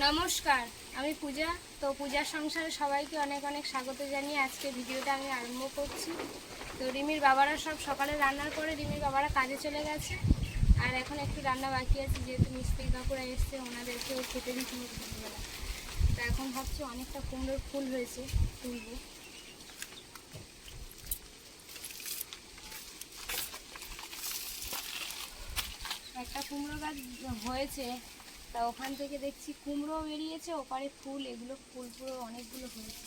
নমস্কার, আমি পূজা। তো পূজার সংসারে সবাইকে অনেক অনেক স্বাগত জানিয়ে আজকে ভিডিওটা আমি আরম্ভ করছি। তো রিমির বাবারা সব সকালে রান্নার পরে রিমির বাবারা কাজে চলে গেছে, আর এখন একটু রান্না বাকি আছে, যেহেতু মিস্ত্রি কাকুরা এসছে ওনাদেরকেও খেতে দিতে হবে দুপুরবেলা। তো এখন ভাবছি অনেকটা কুমড়োর ফুল হয়েছে, তুলবো। একটা কুমড়ো গাছ হয়েছে, তা ওখান থেকে দেখছি কুমড়ো বেরিয়েছে, ওপারে ফুল, এগুলো ফুল পুরো অনেকগুলো হয়েছে।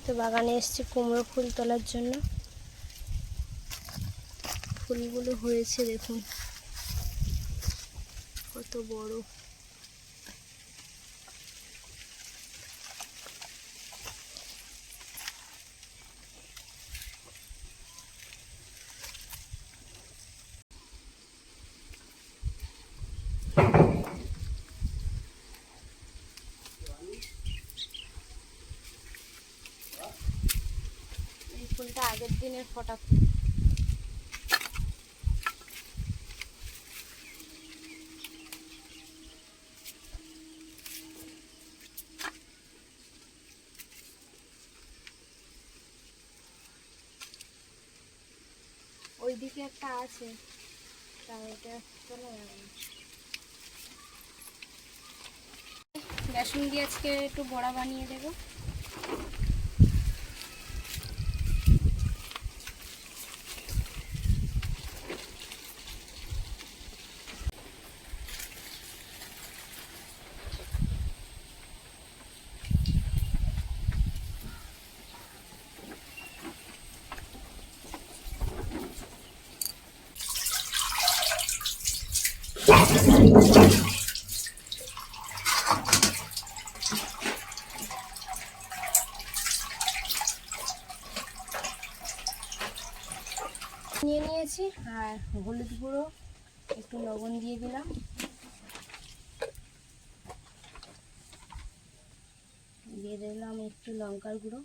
তো বাগানে এসেছি কুমড়ো ফুল তোলার জন্য। ফুলগুলো হয়েছে দেখুন কত বড়। এই ফুলটা আগের দিনের ফোটা ফুল। ওইদিকে একটা আছে, তা এটা চলে যাবে। বেসন দিয়ে আজকে একটু বড়া বানিয়ে দেবো। নিয়ে নিয়েছি, আর হলুদ গুঁড়ো, একটু লবণ দিয়ে দিলাম, দিয়ে দিলাম একটু লঙ্কার গুঁড়ো,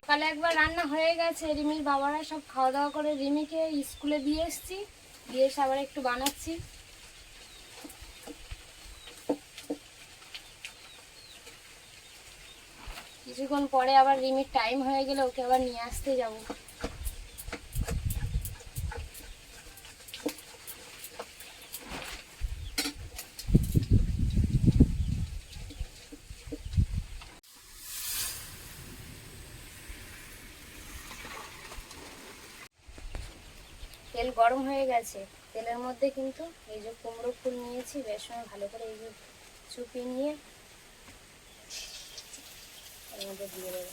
সকালে একবার রান্না হয়ে গেছে, রিমির বাবারা সব খাওয়া দাওয়া করে রিমিকে স্কুলে দিয়ে এসেছি, দিয়ে এসে আবার একটু বানাচ্ছি। কিছুক্ষণ পরে আবার রিমির টাইম হয়ে গেলে ওকে আবার নিয়ে আসতে যাবো। তেল গরম হয়ে গেছে, তেলের মধ্যে কিন্তু এই যে কুমড়ো ফুল নিয়েছি, বেসনে ভালো করে এই যে চুপিয়ে নিয়ে এর মধ্যে দিয়ে দেবো।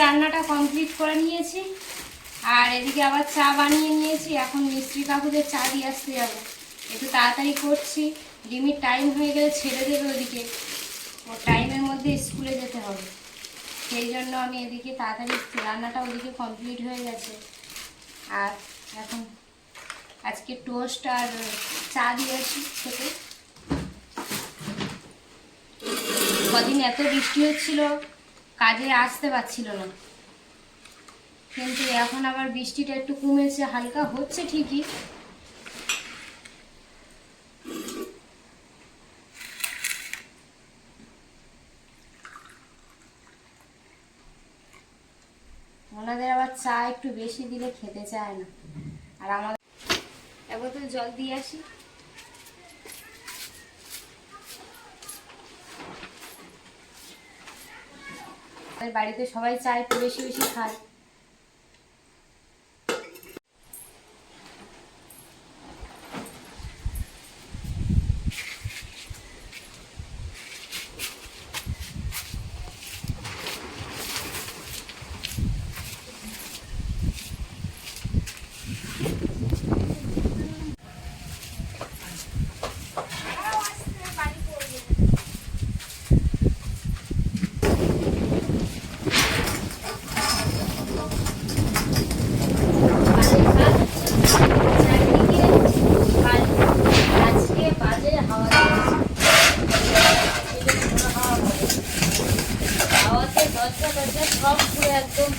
রান্নাটা কমপ্লিট করে নিয়েছি, আর এদিকে আবার চা বানিয়ে নিয়েছি। এখন মিস্ত্রি কাকুদের চা দিয়ে আসতে যাবো, একটু তাড়াতাড়ি করছি। রিমির টাইম হয়ে গেলে ছেড়ে দেবে ওদিকে, ওর টাইমের মধ্যে স্কুলে যেতে হবে। সেই জন্য আমি এদিকে তাড়াতাড়ি রান্নাটা ওদিকে কমপ্লিট হয়ে গেছে। আর এখন আজকে টোস্ট আর চা দিয়েছি খেতে। কদিন এত বৃষ্টি হচ্ছিল, কাজে আসতে পারছিল না, কিন্তু এখন আবার বৃষ্টিটা একটু কমেছে, হালকা হচ্ছে ঠিকই। ওনাদের আবার চা একটু বেশি দিলে খেতে চায় না, আর আমাদের এক বোতল জল দিয়ে আসি। বাড়িতে সবাই চা একটু বেশি বেশি খায়। সব পুরো একদম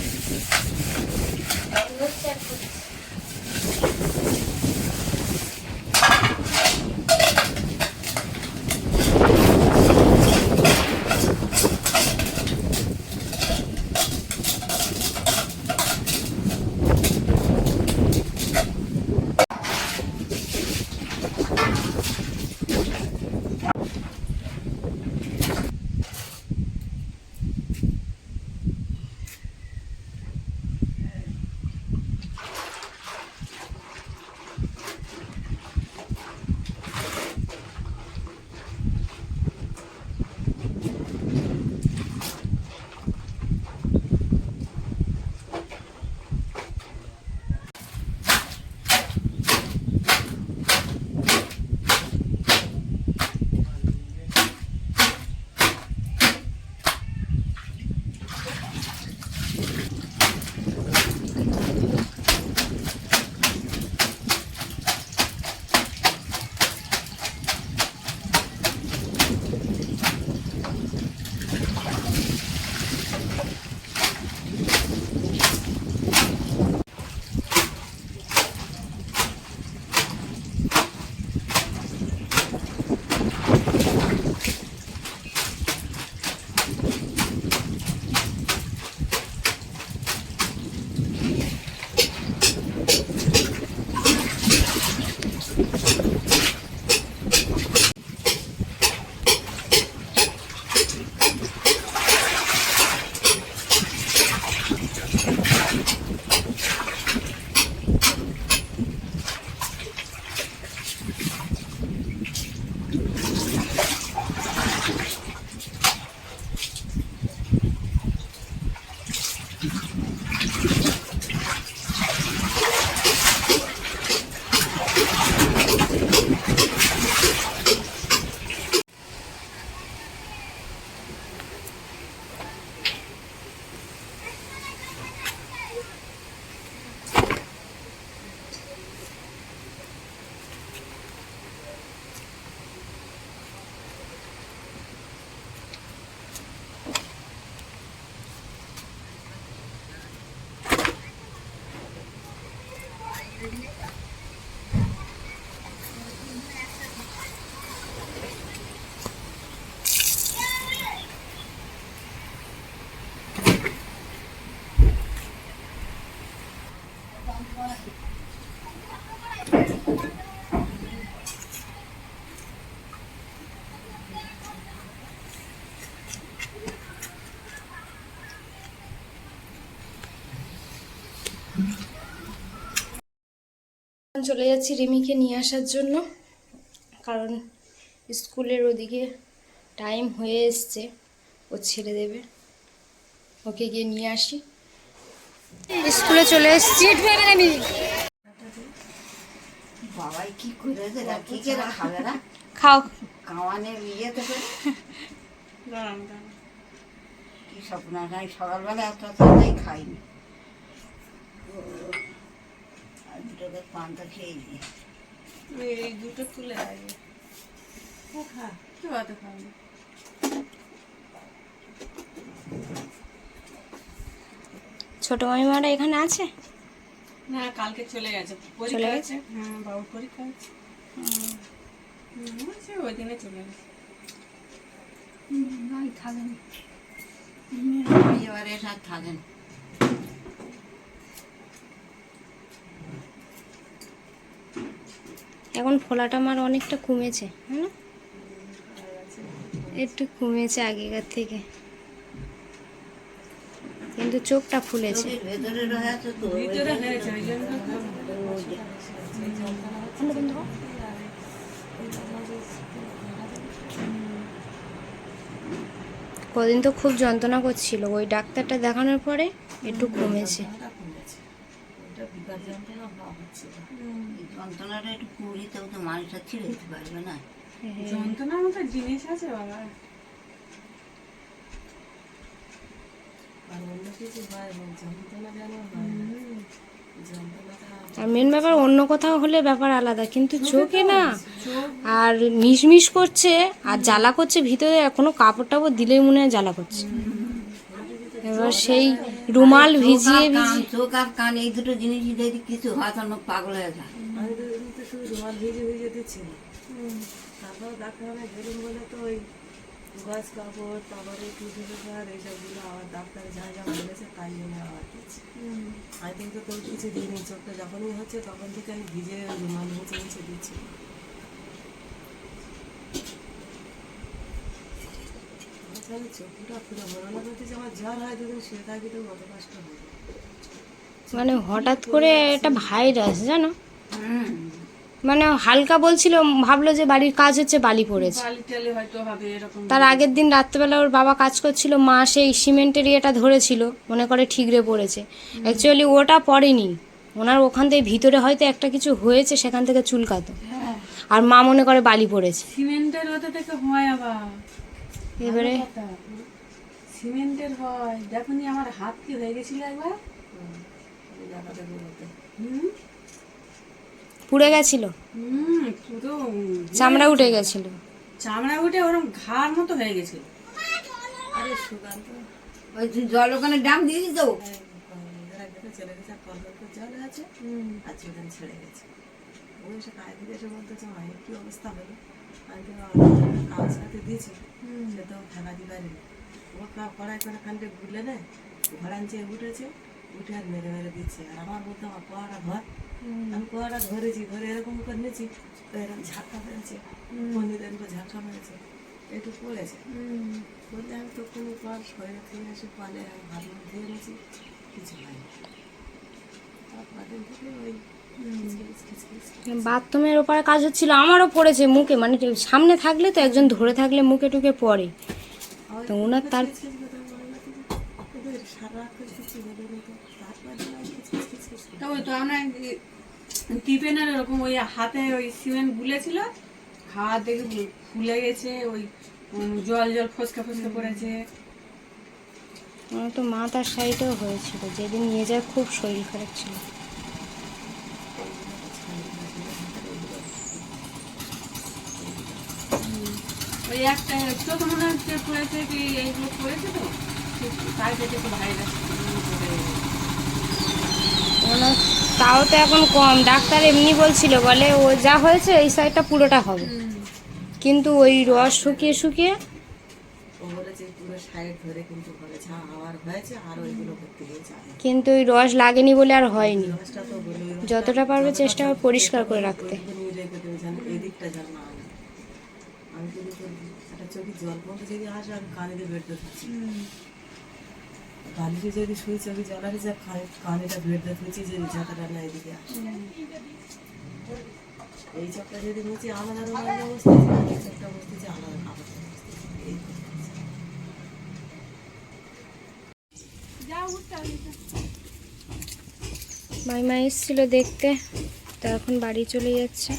চলে যাচ্ছি রিমিকে নিয়ে আসার জন্য, কারণ স্কুলের ওদিকে টাইম হয়ে এসছে, ও ছেড়ে দেবে। ওকে গিয়ে নিয়ে আসি। স্কুলে চলে এসেছি। বাবাই কি করেছে কি করে খাবে না খাও। কামানে ইয়েতে করে কি স্বপ্ন নাই সকালবেলা একটা চাটাই খাইনি আর দুটোকে পান্তা খেয়ে নিই এই দুটো তুলে আগে খা কি বাতে খাবি ছোট মামিমারা এখানে আছে না কালকে চলে গেছে চলে পরীক্ষা গেছে? আছে হ্যাঁ বাবুর পরীক্ষা আছে সে ওই দিনে চলে গেছে নাই থাকেন এবারে আর থাকেন এখন ফোলাটা আমার অনেকটা কমেছে, হ্যাঁ না? একটু কমেছে আগেকার থেকে, কিন্তু চোখটা ফুলেছে। চোখের ভেতরে রয়ে আছে তো ভিতরে হয়েছে ওই জন্য কদিন তো খুব যন্ত্রণা করছিল, ওই ডাক্তারটা দেখানোর পরে একটু কমেছে। ওটা বিকার যন্ত্রণা ভাব হচ্ছিল এই যন্ত্রণাটা একটু কুড়িতেও তো মানুষটা ছেড়ে দিতে পারবে না যন্ত্রণার মতো জিনিস আছে বাবা আর অন্য কিছু হয় না যন্ত্রণা যেন হয় না যন্ত্রণাটা আর মেন ব্যাপার অন্য কোথাও হলে ব্যাপার আলাদা, কিন্তু চোখে না। আর মিশমিশ করছে আর জ্বালা করছে ভিতরে, কোনো কাপড় টাপড় দিলেই মনে হয় জ্বালা করছে। এবার সেই রুমাল ভিজিয়ে ভিজিয়ে চোখ আর কান এই দুটো জিনিস যদি কিছু হয় তখন পাগল হয়ে যায় আমি তো শুধু রুমাল ভিজে দিচ্ছি তারপর ডাক্তারখানে গেলুম বলে তো ওই গাছ কাপড় তারপরে টুথপেপার এইসবগুলো আবার ডাক্তারে যা যা বলেছে তাই জন্য আবার দিচ্ছি আমি কিন্তু তোর কিছু দিইনি চোখটা যখনই হচ্ছে তখন থেকে আমি ভিজে রুমাল মুছে দিচ্ছি চোখটা পুরো মনে করতেছে আমার জ্বর হয় দুদিন শুয়ে থাকি তো কত কষ্ট হবে মানে হঠাৎ করে একটা ভাইরাস, জানো, মানে হালকা বলছিল, ভাবলো যে বাড়ির কাজ হচ্ছে, বালি পড়েছে। বালি টালি হয়তো হবে এরকম তার আগের দিন রাত্রেবেলা ওর বাবা কাজ করছিল, মা সেই সিমেন্টের ইয়েটা ধরেছিল, মনে করে ঠিকরে পড়েছে। অ্যাকচুয়ালি ওটা পড়েনি, ওনার ওখান থেকে ভিতরে হয়তো একটা কিছু হয়েছে, সেখান থেকে চুলকাতো, আর মা মনে করে বালি পড়েছে। সিমেন্টের ওটা থেকে হয় আবার এবারে সিমেন্টের হয় দেখুনি আমার হাত কি হয়ে গেছিল একবার পুড়ে গেছিল, পুরো চামড়া উঠে গেছিল, চামড়া উঠে ওরকম ঘাড় মতো হয়ে গেছিল আরে সুগান্ত ওই জল ওখানে ডাম দিয়েছি তো চলে গেছে আর কল জল আছে আর সেখান ছেড়ে গেছে ওই সে কাজ দিকে এসে বলতেছে মায়ের কি অবস্থা হলো আমি তো কাজ সাথে দিয়েছি সে তো থাকা দিতে পারিনি ও কড়াই করে খানটা ঘুরলে না ঘোড়ান চেয়ে উঠেছে উঠে আর মেরে মেরে দিচ্ছে আর আমার বলতে আমার কোয়াটা ধর আমি কোয়াটা ধরেছি ধরে এরকম করে নিয়েছি তো এরকম ঝাঁকা মেরেছে পন্ডিতের উপর ঝাঁকা মেরেছে একটু পড়েছে বলতে আমি তো কোনো পর শরীরে থেকে এসে পালে আমি ভাত ধুয়ে এনেছি কিছু হয়নি তারপর দিন থেকে ওই বাথরুমের ওপারে কাজ হচ্ছিল, আমারও পড়েছে মুখে, মানে সামনে থাকলে তো একজন ধরে থাকলে মুখে টুকে পড়ে, তো ওনার তার ওই তো আমরা টিফিনের এরকম ওই হাতে ওই সিমেন্ট গুলেছিল, হাত দেখে ফুলে গেছে, ওই জল জল ফসকা ফসকা পড়েছে। আমার তো মা তার সাইডেও হয়েছিল, যেদিন নিয়ে যায় খুব শরীর খারাপ ছিল। ওই একটা চোখ মনে হচ্ছে পড়েছে কি এইগুলো পড়েছে তো তাই থেকে তো ভাইরাস ওনার তাও তো এখন কম, ডাক্তার এমনি বলছিল, বলে ও যা হয়েছে এই সাইডটা পুরোটা হবে, কিন্তু ওই রস শুকিয়ে শুকিয়ে ও বলেছে পুরো সাইড ধরে কিন্তু বলেছে আবার হয়েছে আর ওইগুলো করতে গিয়েছে কিন্তু ওই রস লাগেনি বলে আর হয়নি। রসটা তো বলে যতটা পারবে চেষ্টা করে পরিষ্কার করে রাখতে। নিয়ে রেখে দেবে যেন এদিকটা যেন না হয়। আমি যদি একটা চোখে জল পড়তে যদি আসে আমি কানে দিয়ে বেড়তে থাকছি বালিতে যদি শুই চোখে জল আসে যা কানেটা বেড়তে থাকছি যে যাতাটা না এদিকে আসে এই চোখটা যদি বলছি আলাদা রকমের অবস্থা এই চোখটা বলছি যে আলাদা কাপড় এই যা উঠতে মাইমা এসেছিল দেখতে, তো এখন বাড়ি চলে যাচ্ছে।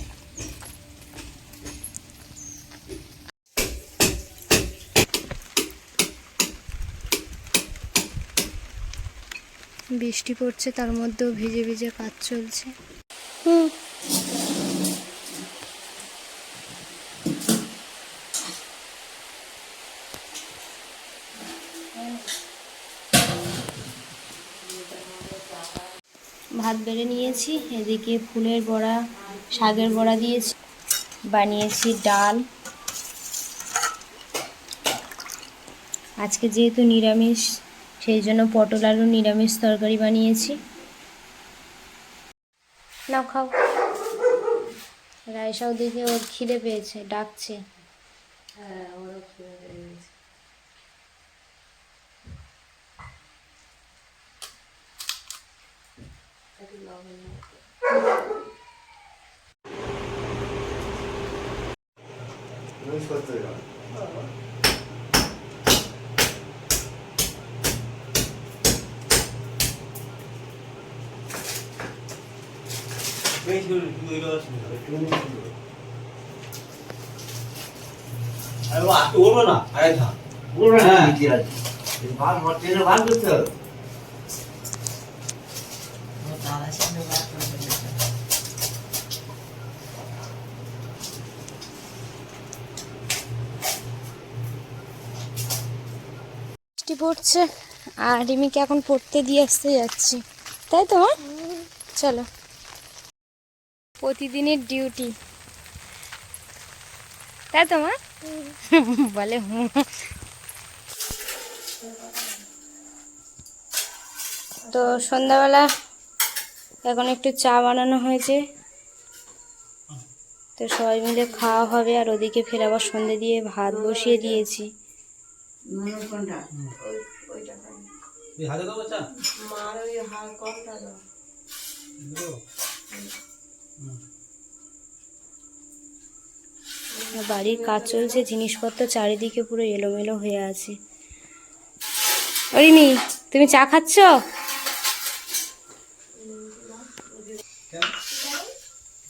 বৃষ্টি পড়ছে, তার মধ্যেও ভিজে ভিজে কাজ চলছে। ভাত বেড়ে নিয়েছি, এদিকে ফুলের বড়া, শাকের বড়া দিয়েছি, বানিয়েছি ডাল। আজকে যেহেতু নিরামিষ, সেই জন্য পটল আলু নিরামিষ তরকারি বানিয়েছি। নাও খাও। রায়সাও দেখে ওর খিদে পেয়েছে, ডাকছে। হ্যাঁ আমারও খেয়ে গেছে। একটু লবণ নাও। উঠবো না আরে থাক আমার দাদার সঙ্গে ভাত করবে না। বৃষ্টি পড়ছে আর রিমিকে এখন পড়তে দিয়ে আসতে যাচ্ছি, তাই তো মা? চলো, প্রতিদিনের ডিউটি, তাই তো মা? বলে হুম। তো সন্ধ্যাবেলা এখন একটু চা বানানো হয়েছে, তো সবাই মিলে খাওয়া হবে। আর ওদিকে ফের আবার সন্ধে দিয়ে ভাত বসিয়ে দিয়েছি। কোনটা? ওইটা খাই। তুই হাতে দেবো চা মার ওই কলটা দাও। বাড়ির কাজ চলছে, জিনিসপত্র চারিদিকে পুরো এলোমেলো হয়ে আছে। রিমি, তুমি চা খাচ্ছ?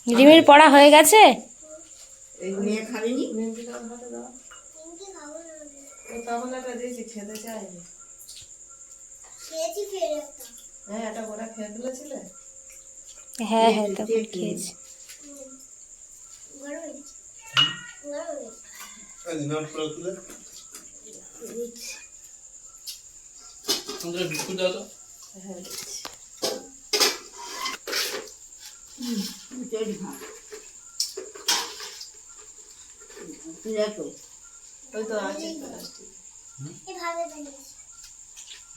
রিমির পড়া হয়ে গেছে? এই মেয়ে খাবিনি? নিমকিটা হাতে দাও। ও তখন একটা দিয়েছি, খেতে চাইনি। হ্যাঁ এটা গোটা খেয়ে ফেলেছিলে? হ্যাঁ হ্যাঁ, তখন খেয়েছি। বিস্কুট দাও তো। হ্যাঁ দিচ্ছি। দেখো ওই তো আছে প্লাস্টিক।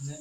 নে।